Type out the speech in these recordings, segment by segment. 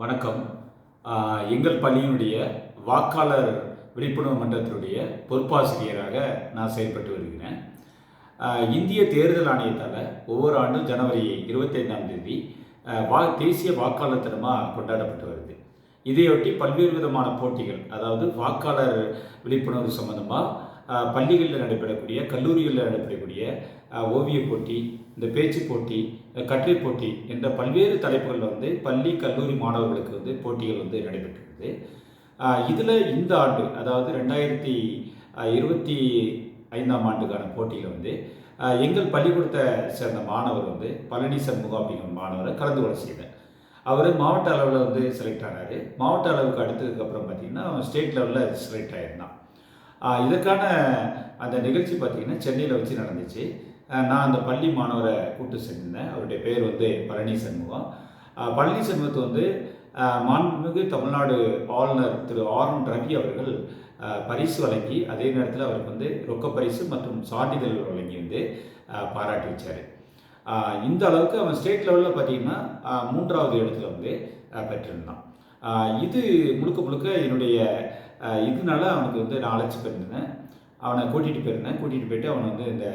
வணக்கம். எங்கள் பள்ளியினுடைய வாக்காளர் விழிப்புணர்வு மன்றத்தினுடைய பொறுப்பாசிரியராக நான் செயல்பட்டு வருகிறேன். இந்திய தேர்தல் ஆணையத்தால் ஒவ்வொரு ஆண்டும் ஜனவரி 25ஆம் தேதி தேசிய வாக்காளர் தினமாக கொண்டாடப்பட்டு வருது. இதையொட்டி பல்வேறு விதமான போட்டிகள், அதாவது வாக்காளர் விழிப்புணர்வு சம்பந்தமாக பள்ளிகளில் நடைபெறக்கூடிய, கல்லூரிகளில் நடைபெறக்கூடிய ஓவியப் போட்டி, இந்த பேச்சு போட்டி, கட்டுரை போட்டி என்ற பல்வேறு தலைப்புகளில் பள்ளி கல்லூரி மாணவர்களுக்கு போட்டிகள் நடைபெற்றிருக்குது. இதில் இந்த ஆண்டு, அதாவது 2025ஆம் ஆண்டுக்கான போட்டியில் எங்கள் பள்ளிக்கூடத்தை சேர்ந்த மாணவர் பழனி சண்முகம் அப்படிங்கிற மாணவரை கலந்து கொள்ள செய்தார். அவர் மாவட்ட அளவில் செலக்ட் ஆனார். மாவட்ட அளவுக்கு அடுத்ததுக்கப்புறம் பார்த்திங்கன்னா ஸ்டேட் லெவலில் செலக்ட் ஆகியிருந்தான். இதற்கான அந்த நிகழ்ச்சி பார்த்திங்கன்னா சென்னையில் வச்சு நடந்துச்சு. நான் அந்த பள்ளி மாணவரை கூப்பிட்டு செஞ்சிருந்தேன். அவருடைய பேர் பழனி சண்முகம். பழனி சண்முகத்தை மாண்புமிகு தமிழ்நாடு ஆளுநர் திரு ஆர்.என். ரவி அவர்கள் பரிசு வழங்கி, அதே நேரத்தில் அவருக்கு ரொக்க பரிசு மற்றும் சான்றிதழ் வழங்கி பாராட்டி வச்சார். இந்த அளவுக்கு அவன் ஸ்டேட் லெவலில் பார்த்திங்கன்னா 3வது இடத்துல பெற்றிருந்தான். இது முழுக்க முழுக்க என்னுடைய இதனால அவனுக்கு நான் அழைச்சி போயிருந்தேன். அவனை கூட்டிகிட்டு போயிட்டு அவனை இந்த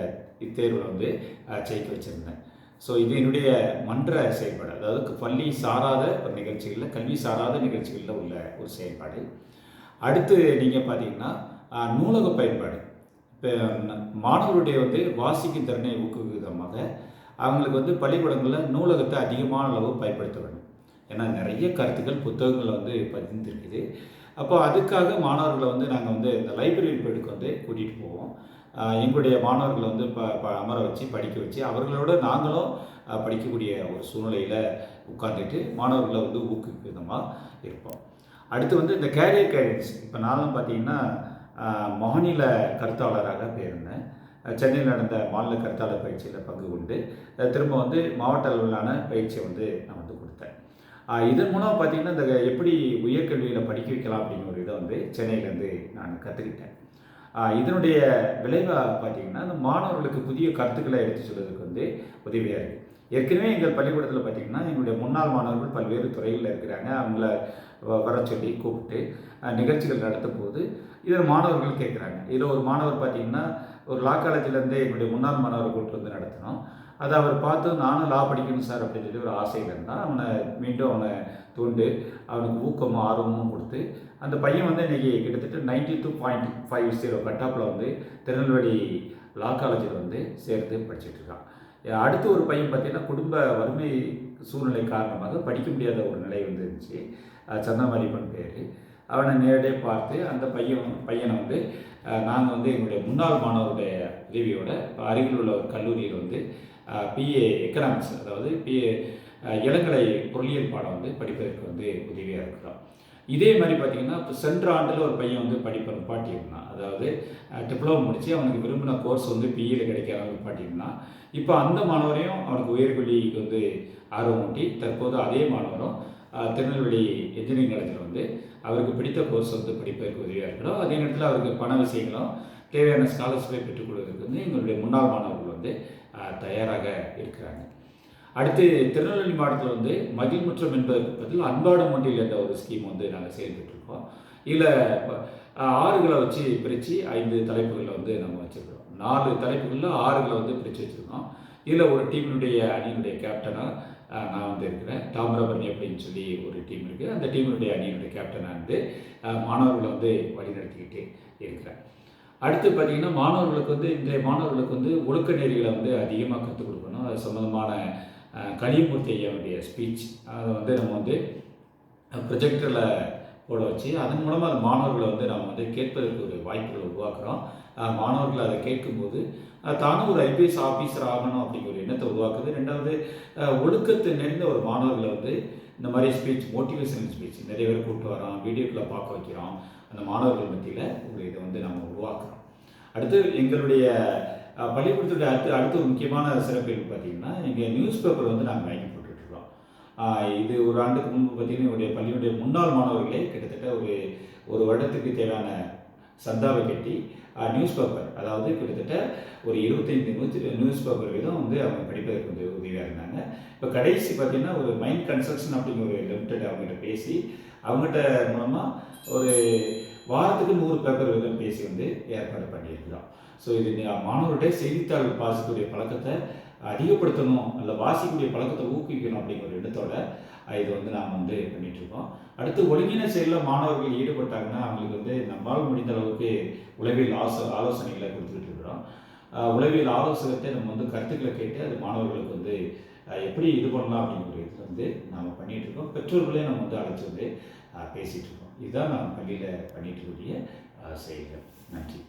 தேர்வில் ஜெயிக்க வச்சுருந்தேன். ஸோ இது என்னுடைய மன்ற செயல்பாடு, அதாவது பள்ளி சாராத ஒரு நிகழ்ச்சிகளில், கல்வி சாராத நிகழ்ச்சிகளில் உள்ள ஒரு செயல்பாடு. அடுத்து நீங்கள் பார்த்தீங்கன்னா நூலக பயன்பாடு. இப்போ மாணவருடைய வாசிக்கும் திறனை ஊக்குவிக்கும் விதமாக அவங்களுக்கு பள்ளிக்கூடங்களில் நூலகத்தை அதிகமான அளவு பயன்படுத்த வேண்டும். ஏன்னா நிறைய கருத்துக்கள் புத்தகங்கள் பதிந்திருக்குது. அப்போ அதுக்காக மாணவர்களை நாங்கள் இந்த லைப்ரரி பீரியடுக்கு கூட்டிகிட்டு போவோம். எங்களுடைய மாணவர்களை அமர வச்சு படிக்க வச்சு அவர்களோட நாங்களும் படிக்கக்கூடிய ஒரு சூழ்நிலையில் உட்காந்துட்டு மாணவர்களை ஊக்குவிக்கும் விதமாக இருப்போம். அடுத்து இந்த கேரியர் கைடன்ஸ். இப்போ நானும் பார்த்திங்கன்னா மாநில கருத்தாளராக போயிருந்தேன். சென்னையில் நடந்த மாநில கருத்தாளர் பயிற்சியில் பங்கு கொண்டு திரும்ப மாவட்ட அளவிலான பயிற்சியை நான் கொடுத்தேன். இதன் மூலம் பார்த்திங்கன்னா இந்த எப்படி உயர்கல்வியில் படிக்க வைக்கலாம் அப்படிங்கிற ஒரு இதை சென்னையிலேருந்து நான் கற்றுக்கிட்டேன். இதனுடைய விளைவாக பார்த்திங்கன்னா அந்த மாணவர்களுக்கு புதிய கருத்துக்களை எடுத்து சொல்வதற்கு உதவியாக இருக்குது. ஏற்கனவே எங்கள் பள்ளிக்கூடத்தில் பார்த்திங்கன்னா எங்களுடைய முன்னாள் மாணவர்கள் பல்வேறு துறைகளில் இருக்கிறாங்க. அவங்கள வர சொல்லி கூப்பிட்டு நிகழ்ச்சிகள் நடத்தும் போது இதில் மாணவர்கள் கேட்குறாங்க. இதில் ஒரு மாணவர் பார்த்திங்கன்னா ஒரு லா காலேஜிலேருந்து என்னுடைய முன்னாள் மாணவரை கூப்பிட்டு நடத்தினோம். அதை அவர் பார்த்து நானும் லா படிக்கணும் சார் அப்படின்னு சொல்லி ஒரு ஆசையில் இருந்தால் மீண்டும் அவனை தூண்டு, அவனுக்கு ஊக்கமும் ஆர்வமும் கொடுத்து அந்த பையன் இன்றைக்கி கிட்டத்தட்ட 92.50 கட்டாப்பில் திருநெல்வேலி லா காலேஜில் சேர்த்து படிச்சுட்ருக்கான். அடுத்து ஒரு பையன் பார்த்திங்கன்னா குடும்ப வறுமை சூழ்நிலை காரணமாக படிக்க முடியாத ஒரு நிலை இருந்துச்சு. சந்தமாரிப்பன் பேர். அவனை நேரடியாக பார்த்து அந்த பையனை நாங்கள் எங்களுடைய முன்னாள் மாணவருடைய உதவியோட அருகில் உள்ள ஒரு கல்லூரியில் பிஏ எக்கனாமிக்ஸ், அதாவது பிஏ இளங்கலை பொருளியல் பாடம் படிப்பதற்கு உதவியாக இருக்கிறோம். இதே மாதிரி பார்த்திங்கன்னா இப்போ சென்ற ஆண்டில் ஒரு பையன் படிப்பை நிப்பாட்டியிருந்தான். அதாவது டிப்ளமோ முடித்து அவனுக்கு விரும்பின கோர்ஸ் பிஇயில் கிடைக்காத நிப்பாட்டியிருந்தான். இப்போ அந்த மாணவரையும் அவனுக்கு உயர்கல்விக்கு ஆர்வம் ஊட்டி தற்போது அதே மாணவரும் திருநெல்வேலி இன்ஜினியரிங் காலேஜில் அவருக்கு பிடித்த கோர்ஸ் படிப்பதற்கு உதவியாக இருக்கிறோம். அதே நேரத்தில் அவருக்கு பண விஷயங்களும் தேவையான ஸ்காலர்ஷிப்பை பெற்றுக் கொடுக்கறதுக்கு எங்களுடைய முன்னாள் மாணவர்கள் தயாராக இருக்கிறாங்க. அடுத்து திருநெல்வேலி மாவட்டத்தில் மகிழ்முற்றம் என்பதற்கு பதில் அன்பாடும் ஒன்றில் என்ற ஒரு ஸ்கீம் நாங்கள் செயல்பட்டுருக்கோம். இதில் ஆறுகளை வச்சு பிரித்து 5 தலைப்புகளில் நம்ம வச்சுருக்கோம். 4 தலைப்புகளில் ஆறுகளை பிரித்து வச்சுருக்கோம். இதில் ஒரு டீமினுடைய அணியினுடைய கேப்டனாக நான் இருக்கிறேன். தாமிரபரணி அப்படின்னு சொல்லி ஒரு டீம் இருக்குது. அந்த டீமினுடைய அணியினுடைய கேப்டனாக மாணவர்களை வழிநடத்திக்கிட்டு இருக்கிறேன். அடுத்து பார்த்திங்கன்னா மாணவர்களுக்கு இன்றைய மாணவர்களுக்கு ஒழுக்க நெறிகளை அதிகமாக கற்றுக் கொடுக்கணும். அது சம்மந்தமான கலியமூர்த்தி ஐயாவுடைய ஸ்பீச் அதை நம்ம ப்ரொஜெக்டரில் போட வச்சு அதன் மூலமாக அந்த மாணவர்களை நம்ம கேட்பதற்கு ஒரு வாய்ப்புகளை உருவாக்குறோம். மாணவர்கள் அதை கேட்கும்போது தானும் ஒரு ஐபிஎஸ் ஆஃபீஸர் ஆகணும் அப்படிங்கிற ஒரு எண்ணத்தை உருவாக்குது. 2வது ஒழுக்கத்தை நிறைந்த ஒரு மாணவர்களை இந்த மாதிரி ஸ்பீச், மோட்டிவேஷனல் ஸ்பீச் நிறைய பேர் கூப்பிட்டு வரோம், வீடியோக்களை பார்க்க வைக்கிறோம். அந்த மாணவர்கள் மத்தியில் ஒரு இதை நம்ம உருவாக்குறோம். அடுத்து எங்களுடைய பள்ளிக்கூடத்துடைய அடுத்த ஒரு முக்கியமான சிறப்பு பார்த்திங்கன்னா எங்கள் நியூஸ் பேப்பர் நாங்கள் வாங்கி போட்டுட்ருக்கோம். இது ஒரு ஆண்டுக்கு முன்பு பார்த்திங்கன்னா என்னுடைய பள்ளியுடைய முன்னாள் மாணவர்களே கிட்டத்தட்ட ஒரு வருடத்துக்கு தேவையான சந்தாவை கட்டி நியூஸ் பேப்பர், அதாவது கிட்டத்தட்ட ஒரு 25 நியூஸ் பேப்பர் வீதம் வந்து அவங்க படிப்பதற்கு வந்து உதவியாக இருந்தாங்க. இப்போ கடைசி பார்த்தீங்கன்னா ஒரு மைண்ட் கன்ஸ்ட்ரக்ஷன் அப்படிங்கிற ஒரு லிமிடெட் அவங்ககிட்ட பேசி அவங்ககிட்ட மூலமாக ஒரு வாரத்துக்கு 100 பேப்பர் வீதம் பேசி வந்து ஏற்பாடு பண்ணியிருக்கிறோம். ஸோ இது மாணவர்களுடைய செய்தித்தாள் வாசிக்கக்கூடிய பழக்கத்தை அதிகப்படுத்தணும், அல்ல வாசிக்கக்கூடிய பழக்கத்தை ஊக்குவிக்கணும் அப்படிங்கிற ஒரு எண்ணத்தோட இது வந்து நாம் வந்து பண்ணிகிட்ருக்கோம். அடுத்து ஒழுங்கின செயலில் மாணவர்கள் ஈடுபட்டாங்கன்னா அவங்களுக்கு வந்து நம்மால் முடிந்த அளவுக்கு உளவியல் ஆலோசனைகளை கொடுத்துக்கிட்டு இருக்கிறோம். உளவியல் ஆலோசகத்தை நம்ம வந்து கருத்துக்களை கேட்டு அது மாணவர்களுக்கு வந்து எப்படி இது பண்ணலாம் அப்படிங்கிற இது வந்து நாம் பண்ணிகிட்ருக்கோம். பெற்றோர்களே நம்ம வந்து அழைச்சி வந்து பேசிகிட்ருக்கோம். இதுதான் நான் பள்ளியில் பண்ணிகிட்டு இருக்கக்கூடிய செயல்கள். நன்றி.